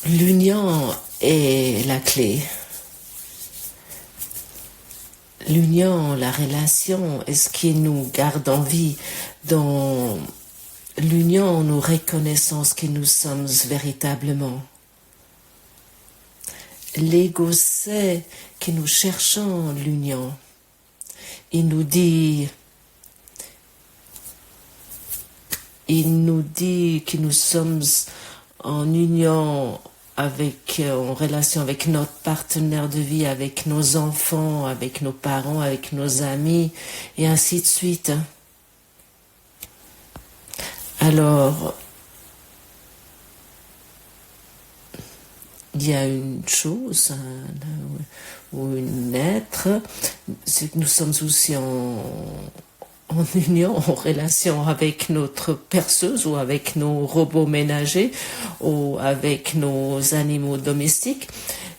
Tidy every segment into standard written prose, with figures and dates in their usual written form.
L'union est la clé. L'union, la relation est ce qui nous garde en vie. Dans l'union, nous reconnaissons ce que nous sommes véritablement. L'ego sait que nous cherchons l'union. Il nous dit que nous sommes en union en relation avec notre partenaire de vie, avec nos enfants, avec nos parents, avec nos amis, et ainsi de suite. Alors, il y a une chose, ou un être, c'est que nous sommes aussi en union, en relation avec notre perceuse ou avec nos robots ménagers ou avec nos animaux domestiques.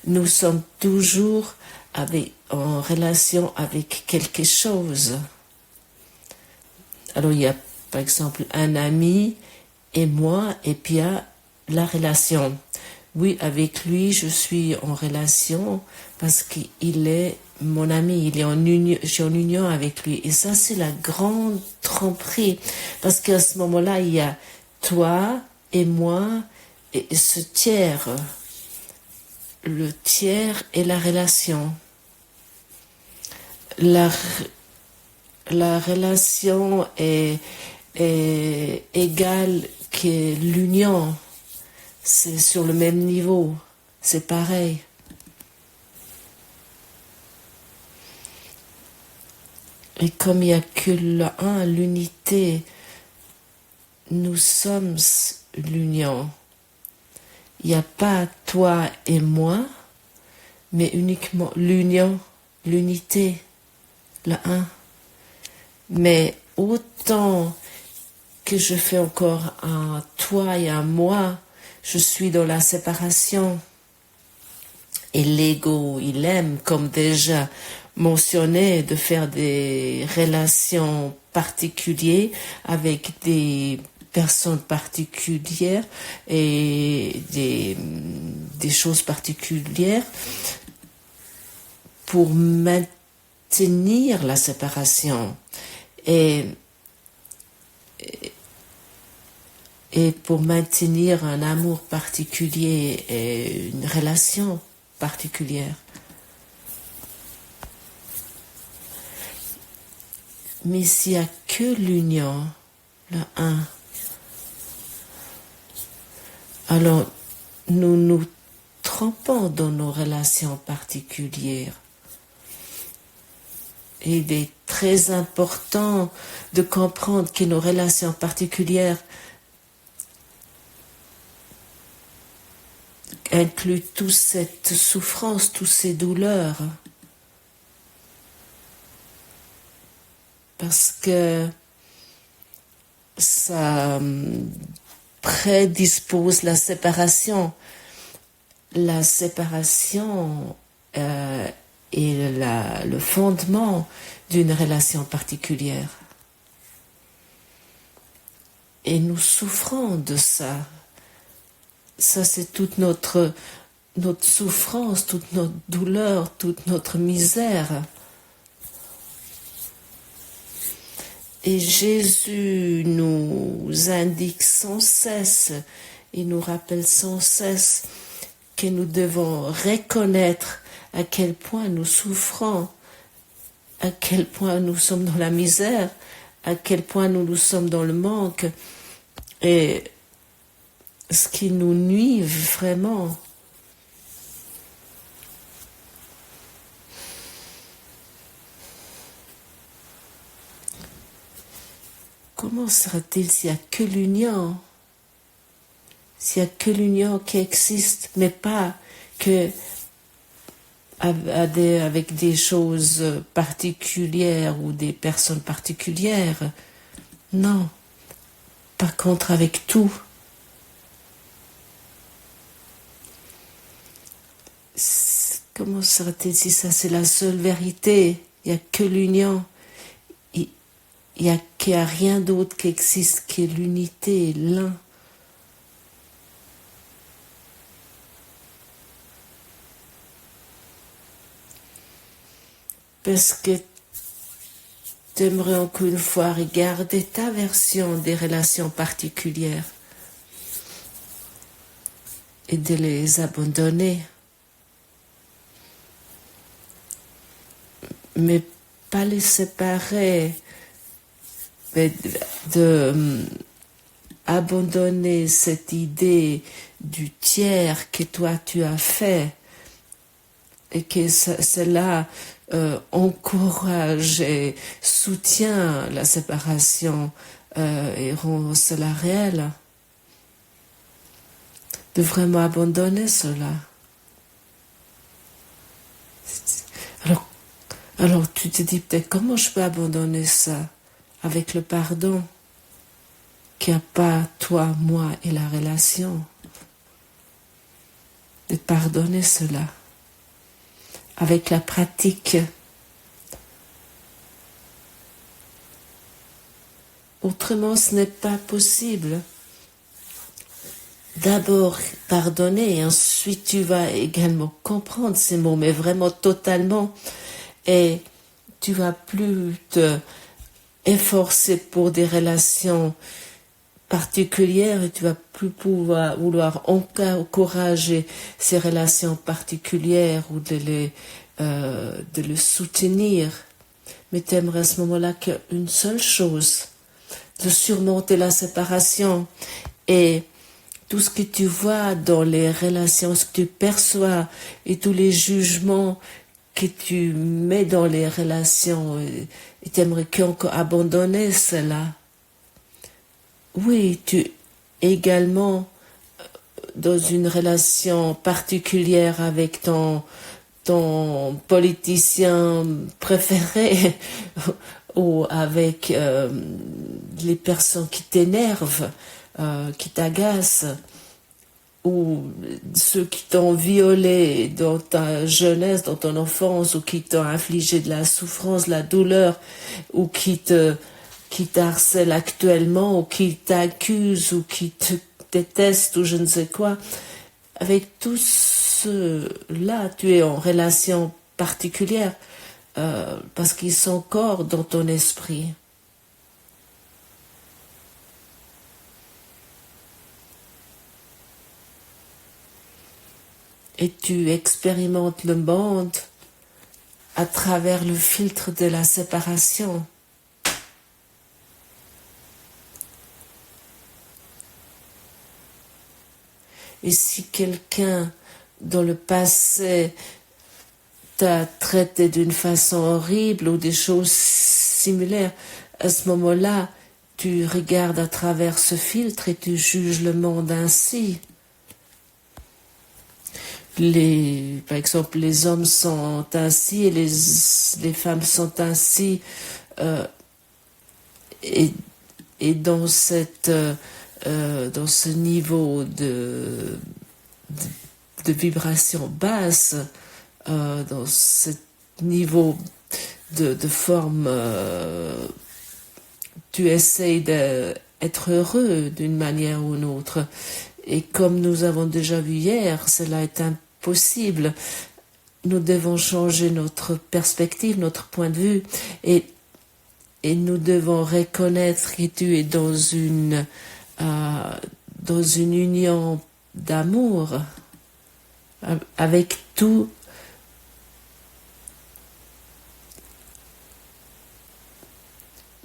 Nous sommes toujours en relation avec quelque chose. Alors il y a par exemple un ami et moi, et puis il y a la relation. Oui, avec lui, je suis en relation parce qu'il est mon ami, il est en union, je suis en union avec lui. Et ça, c'est la grande tromperie. Parce qu'à ce moment-là, il y a toi et moi et ce tiers. Le tiers est la relation. La relation est égale que l'union. C'est sur le même niveau, c'est pareil. Et comme il n'y a que l'unité, nous sommes l'union. Il n'y a pas toi et moi, mais uniquement l'union, l'unité, le un. Mais autant que je fais encore un toi et un moi, je suis dans la séparation. Et l'ego, il aime, comme déjà mentionné, de faire des relations particulières avec des personnes particulières et des choses particulières pour maintenir la séparation et pour maintenir un amour particulier et une relation particulière. Mais s'il n'y a que l'union, le un, alors nous nous trompons dans nos relations particulières. Et il est très important de comprendre que nos relations particulières incluent toute cette souffrance, toutes ces douleurs. Parce que ça prédispose la séparation. La séparation est le fondement d'une relation particulière. Et nous souffrons de ça. Ça, c'est toute notre souffrance, toute notre douleur, toute notre misère. Et Jésus nous indique sans cesse, il nous rappelle sans cesse que nous devons reconnaître à quel point nous souffrons, à quel point nous sommes dans la misère, à quel point nous sommes dans le manque, et ce qui nous nuit vraiment. Comment sera-t-il s'il n'y a que l'union? S'il n'y a que l'union qui existe, mais pas que avec des choses particulières ou des personnes particulières. Non. Par contre, avec tout. Comment sera-t-il si ça c'est la seule vérité? Il n'y a que l'union. Il n'y a rien d'autre qui existe que l'unité, l'un. parce que tu aimerais encore une fois regarder ta version des relations particulières et de les abandonner. Mais pas les séparer, mais abandonner cette idée du tiers que toi tu as fait et que cela encourage et soutient la séparation et rend cela réel. De vraiment abandonner cela. Alors tu te dis peut-être comment je peux abandonner ça avec le pardon qu'il n'y a pas toi, moi et la relation. De pardonner cela avec la pratique. Autrement, ce n'est pas possible. D'abord pardonner et ensuite tu vas également comprendre ces mots, mais vraiment totalement. Et tu vas plus te efforcer pour des relations particulières et tu vas plus vouloir encourager ces relations particulières ou de les soutenir. Mais tu aimerais à ce moment-là qu'une seule chose, de surmonter la séparation et tout ce que tu vois dans les relations, ce que tu perçois et tous les jugements que tu mets dans les relations et tu aimerais qu'encore abandonner cela. Oui, tu également dans une relation particulière avec ton politicien préféré ou avec les personnes qui t'énervent, qui t'agacent, ou ceux qui t'ont violé dans ta jeunesse, dans ton enfance, ou qui t'ont infligé de la souffrance, de la douleur, ou qui t'harcèlent actuellement, ou qui t'accusent, ou qui te détestent, ou je ne sais quoi. Avec tout cela, tu es en relation particulière, parce qu'ils sont encore dans ton esprit. Et tu expérimentes le monde à travers le filtre de la séparation. Et si quelqu'un dans le passé t'a traité d'une façon horrible ou des choses similaires, à ce moment-là, tu regardes à travers ce filtre et tu juges le monde ainsi. Par exemple, les hommes sont ainsi et les femmes sont ainsi. Et dans dans ce niveau de vibration basse, dans ce niveau de forme, tu essayes d'être heureux d'une manière ou d'une autre. Et comme nous avons déjà vu hier, cela est impossible. Nous devons changer notre perspective, notre point de vue, et nous devons reconnaître que tu es dans une union d'amour avec tout.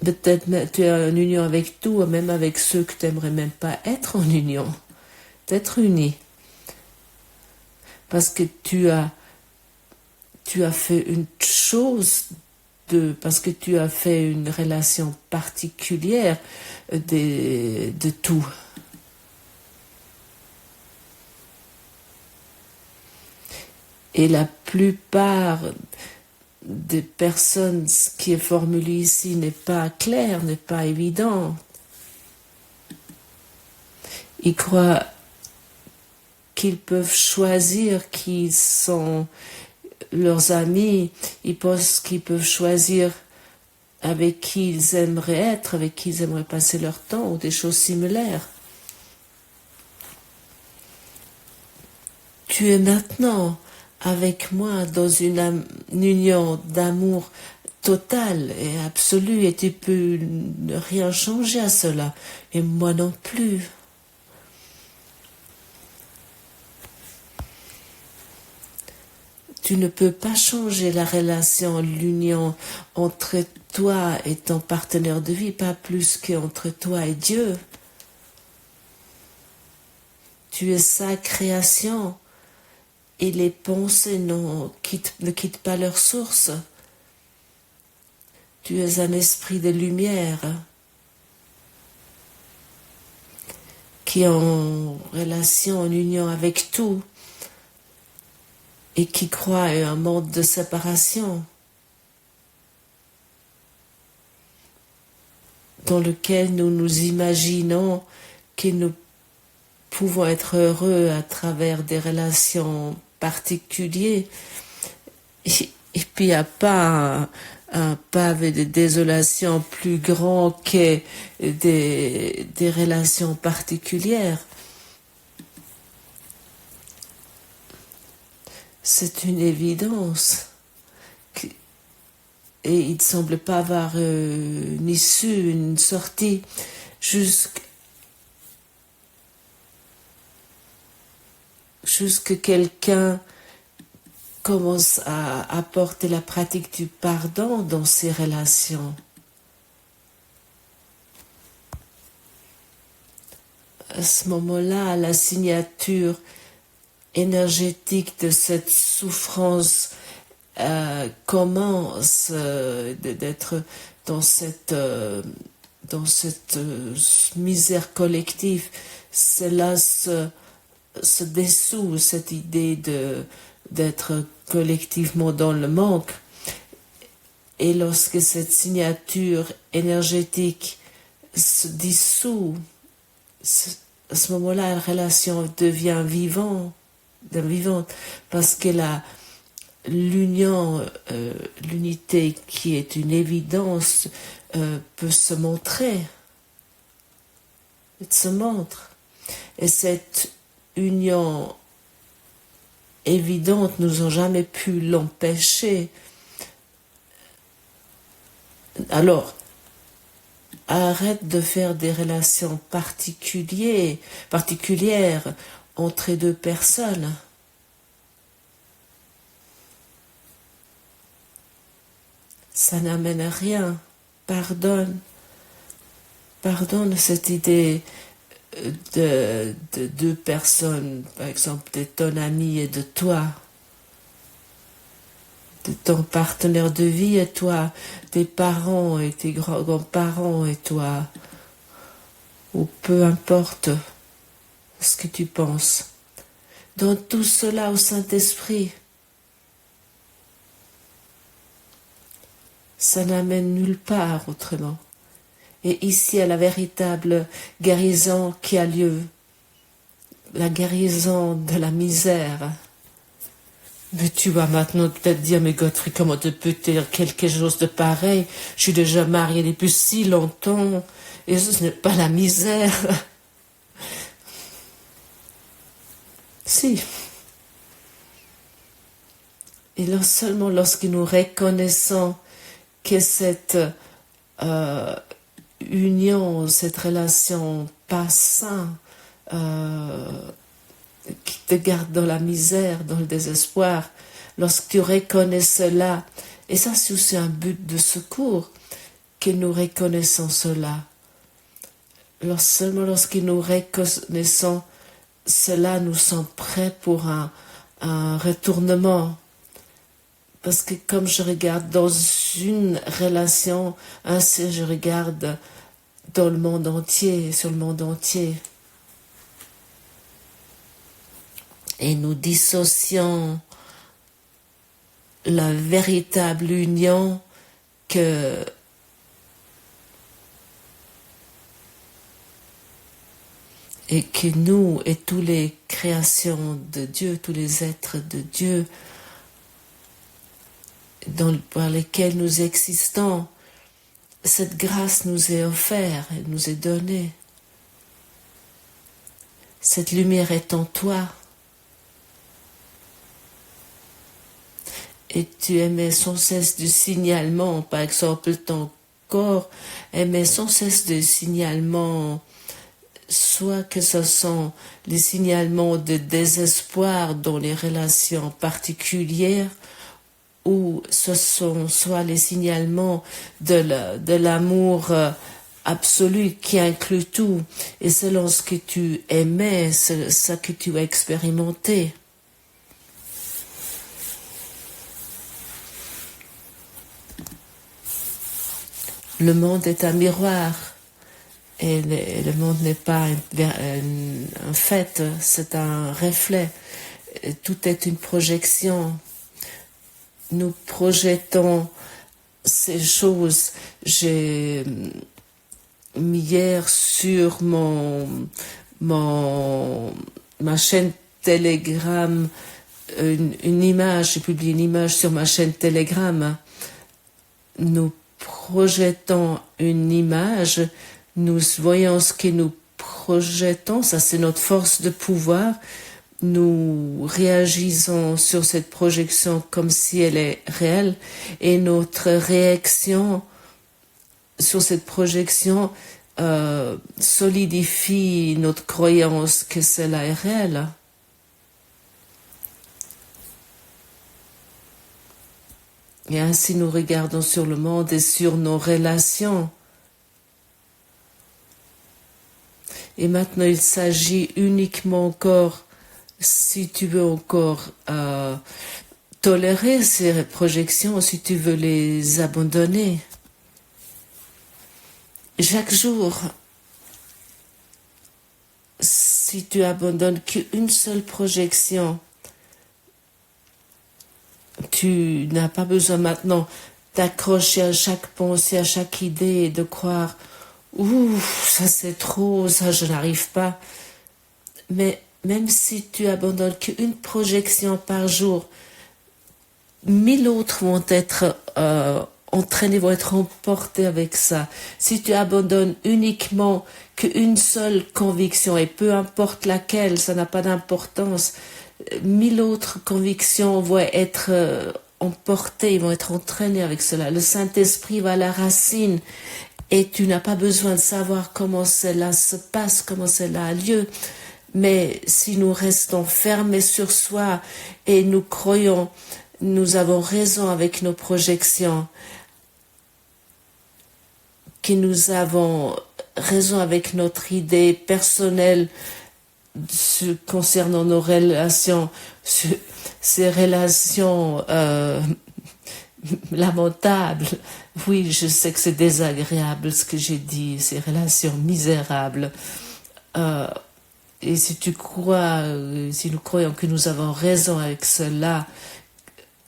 Peut-être tu es en union avec tout, même avec ceux que tu n'aimerais même pas être en union. D'être unis. Parce que tu as fait une chose, parce que tu as fait une relation particulière de tout. Et la plupart des personnes, ce qui est formulé ici n'est pas clair, n'est pas évident. Ils croient qu'ils peuvent choisir qui sont leurs amis, ils pensent qu'ils peuvent choisir avec qui ils aimeraient être, avec qui ils aimeraient passer leur temps, ou des choses similaires. Tu es maintenant avec moi dans une union d'amour total et absolu, et tu peux ne rien changer à cela, et moi non plus. Tu ne peux pas changer la relation, l'union entre toi et ton partenaire de vie, pas plus qu'entre toi et Dieu. Tu es sa création et les pensées ne quittent pas leur source. Tu es un esprit de lumière qui est en relation, en union avec tout et qui croit à un monde de séparation dans lequel nous nous imaginons que nous pouvons être heureux à travers des relations particulières. Et puis il n'y a pas un pavé de désolation plus grand que des relations particulières. C'est une évidence. Et il ne semble pas avoir une issue, une sortie, jusque quelqu'un commence à apporter la pratique du pardon dans ses relations. À ce moment-là, la signature énergétique de cette souffrance commence d'être dans cette misère collective. Cela se dissout, cette idée d'être collectivement dans le manque. Et lorsque cette signature énergétique se dissout, à ce moment-là, la relation devient vivante, parce que l'union, l'unité qui est une évidence, peut se montrer. Elle se montre. Et cette union évidente, nous n'avons jamais pu l'empêcher. Alors, arrête de faire des relations particulières entre deux personnes. Ça n'amène à rien. Pardonne cette idée de deux personnes, par exemple de ton ami et de toi, de ton partenaire de vie et toi, tes parents et tes grands-parents et toi, ou peu importe ce que tu penses. Dans tout cela au Saint-Esprit, ça n'amène nulle part autrement. Et ici, à la véritable guérison qui a lieu, la guérison de la misère. Mais tu vas maintenant peut-être dire, mais Godfrey, comment tu peux dire quelque chose de pareil? Je suis déjà mariée depuis si longtemps, et ce n'est pas la misère. Si. Et là, seulement lorsque nous reconnaissons que cette union, cette relation pas saine, qui te garde dans la misère, dans le désespoir, lorsque tu reconnais cela, et ça c'est aussi un but de secours, que nous reconnaissons cela. Seulement lorsque nous reconnaissons cela, nous sommes prêts pour un retournement. Parce que comme je regarde dans une relation, ainsi je regarde dans le monde entier, sur le monde entier. Et nous dissocions la véritable union et que nous et toutes les créations de Dieu, tous les êtres de Dieu par lesquels nous existons, cette grâce nous est offerte, elle nous est donnée. Cette lumière est en toi. et tu émets sans cesse du signalement, par exemple ton corps émet sans cesse de signalements, soit que ce sont les signalements de désespoir dans les relations particulières, ou ce sont soit les signalements de l'amour absolu qui inclut tout, et selon ce que tu aimais, ce que tu as expérimenté. Le monde est un miroir, et le monde n'est pas un fait, c'est un reflet. Tout est une projection. Nous projetons ces choses. J'ai mis hier sur ma chaîne Telegram une image, j'ai publié une image sur ma chaîne Telegram. Nous projetons une image, nous voyons ce que nous projetons, ça c'est notre force de pouvoir. Nous réagissons sur cette projection comme si elle est réelle, et notre réaction sur cette projection solidifie notre croyance que cela est réel. Et ainsi nous regardons sur le monde et sur nos relations. Et maintenant il s'agit uniquement encore, si tu veux encore tolérer ces projections, si tu veux les abandonner. Chaque jour, si tu abandonnes qu'une seule projection, tu n'as pas besoin maintenant d'accrocher à chaque pensée, à chaque idée et de croire « Ouh, ça c'est trop, ça je n'arrive pas ». Mais même si tu abandonnes qu'une projection par jour, 1000 autres vont être entraînés, vont être emportés avec ça. Si tu abandonnes uniquement qu'une seule conviction, et peu importe laquelle, ça n'a pas d'importance, 1000 autres convictions vont être emportées, vont être entraînées avec cela. Le Saint-Esprit va à la racine, et tu n'as pas besoin de savoir comment cela se passe, comment cela a lieu. Mais si nous restons fermés sur soi et nous croyons, nous avons raison avec nos projections, que nous avons raison avec notre idée personnelle concernant nos relations, ces relations lamentables. Oui, je sais que c'est désagréable ce que j'ai dit, ces relations misérables. Et si tu crois, si nous croyons que nous avons raison avec cela,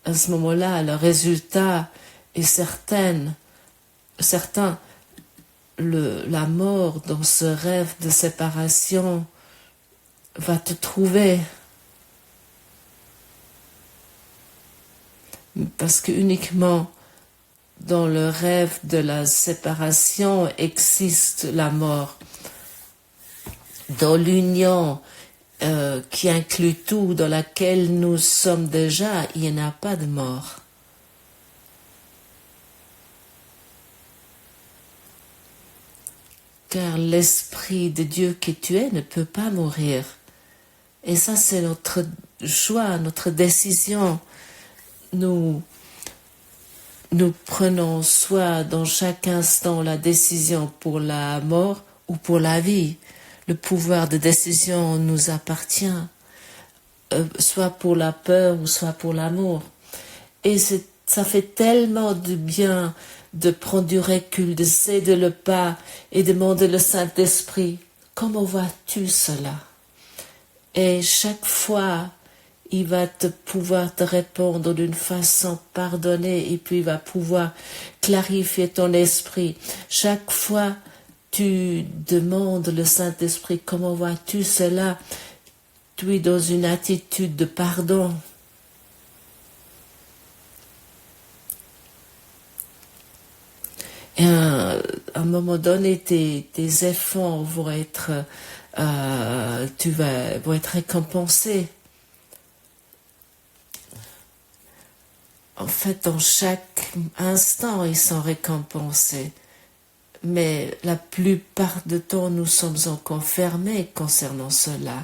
à ce moment-là, le résultat est certain. La mort dans ce rêve de séparation va te trouver. Parce que uniquement dans le rêve de la séparation existe la mort. Dans l'union qui inclut tout, dans laquelle nous sommes déjà, il n'y en a pas de mort. Car l'Esprit de Dieu que tu es ne peut pas mourir. Et ça, c'est notre choix, notre décision. Nous prenons soit dans chaque instant la décision pour la mort ou pour la vie. Le pouvoir de décision nous appartient, soit pour la peur ou soit pour l'amour. Et ça fait tellement de bien de prendre du recul, de céder le pas et demander le Saint-Esprit, comment vois-tu cela? Et chaque fois, il va pouvoir te répondre d'une façon pardonnée, et puis il va pouvoir clarifier ton esprit. Chaque fois, tu demandes le Saint-Esprit, comment vois-tu cela? Tu es dans une attitude de pardon. Et à un moment donné, tes efforts vont être, vont être récompensés. fait, dans chaque instant, ils sont récompensés. Mais la plupart du temps, nous sommes encore fermés concernant cela.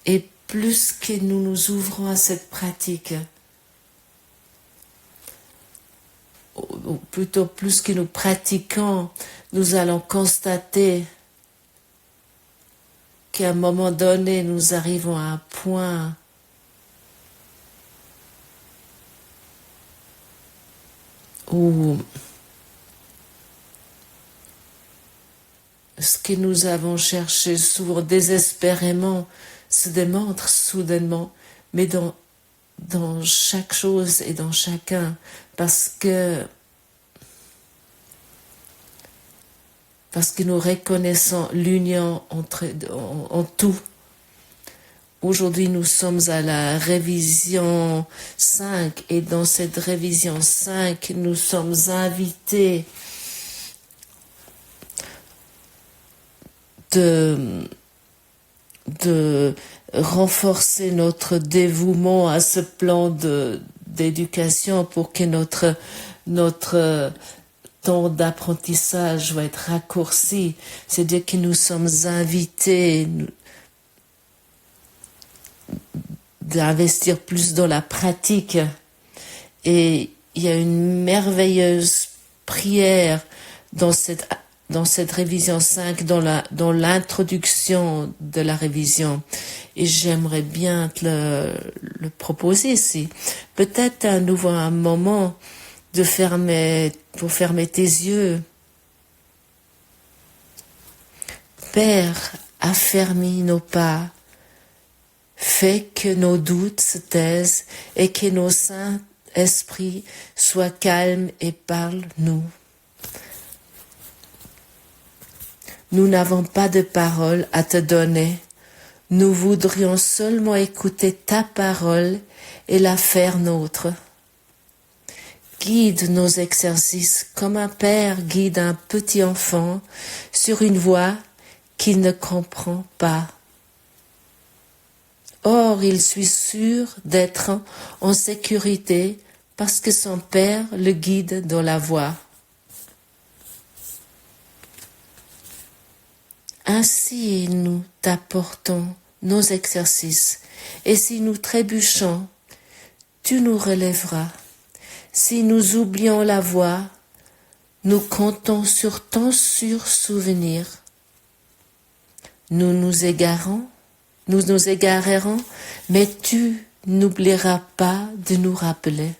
Et plus que nous nous ouvrons à cette pratique, ou plutôt plus que nous pratiquons, nous allons constater qu'à un moment donné, nous arrivons à un point où ce que nous avons cherché souvent désespérément se démontre soudainement, mais dans chaque chose et dans chacun, parce que nous reconnaissons l'union en tout. Aujourd'hui, nous sommes à la révision 5 et dans cette révision 5, nous sommes invités de renforcer notre dévouement à ce plan d'éducation pour que notre temps d'apprentissage va être raccourci. C'est-à-dire que nous sommes invités d'investir plus dans la pratique. Et il y a une merveilleuse prière dans cette révision 5, dans l'introduction de la révision. Et j'aimerais bien te le proposer ici. Peut-être à nouveau un moment pour fermer tes yeux. Père, affermis nos pas, fais que nos doutes se taisent et que nos saints esprits soient calmes et parlent-nous. Nous n'avons pas de parole à te donner. Nous voudrions seulement écouter ta parole et la faire nôtre. Guide nos exercices comme un père guide un petit enfant sur une voie qu'il ne comprend pas. Or, il suis sûr d'être en sécurité parce que son père le guide dans la voie. Ainsi, nous t'apportons nos exercices, et si nous trébuchons, tu nous relèveras. Si nous oublions la voie, nous comptons sur ton souvenir. Nous nous égarerons, mais tu n'oublieras pas de nous rappeler.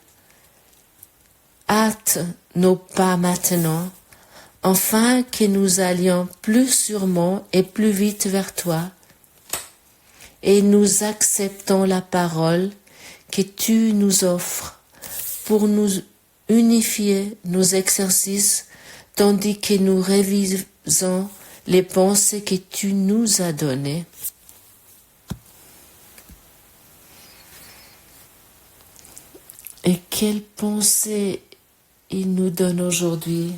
Hâte nos pas maintenant, afin que nous allions plus sûrement et plus vite vers toi, et nous acceptons la parole que tu nous offres pour nous unifier nos exercices, tandis que nous révisons les pensées que tu nous as données. Et quelle pensée il nous donne aujourd'hui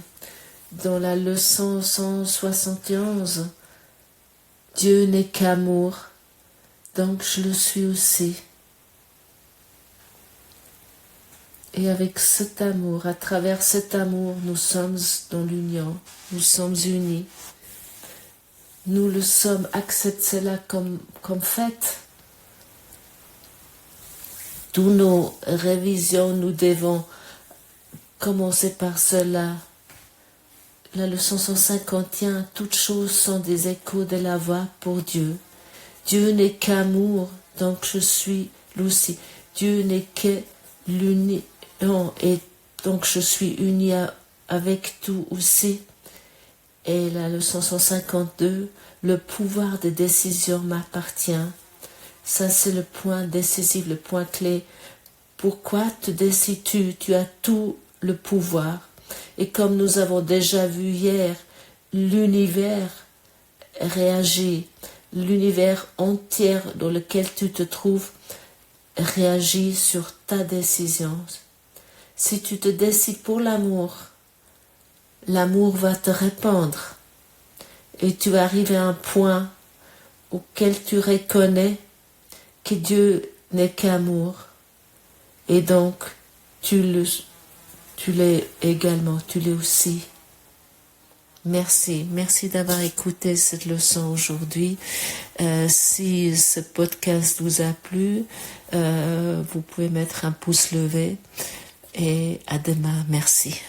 dans la leçon 171. Dieu n'est qu'amour, donc je le suis aussi. Et avec cet amour, à travers cet amour, nous sommes dans l'union, nous sommes unis. Nous le sommes, accepte cela comme fait. Toutes nos révisions, nous devons commencer par cela. La leçon 151, toutes choses sont des échos de la voix pour Dieu. Dieu n'est qu'amour, donc je suis Lucie. Dieu n'est que l'union, et donc je suis unie avec tout aussi. Et la leçon 152, le pouvoir de décision m'appartient. Ça, c'est le point décisif, le point clé. Pourquoi te décides-tu? Tu as tout le pouvoir. Et comme nous avons déjà vu hier, l'univers réagit. L'univers entier dans lequel tu te trouves réagit sur ta décision. Si tu te décides pour l'amour, l'amour va te répandre. Et tu vas arriver à un point auquel tu reconnais que Dieu n'est qu'amour. Et donc, tu l'es également, tu l'es aussi. Merci d'avoir écouté cette leçon aujourd'hui. Si ce podcast vous a plu, vous pouvez mettre un pouce levé et à demain. Merci.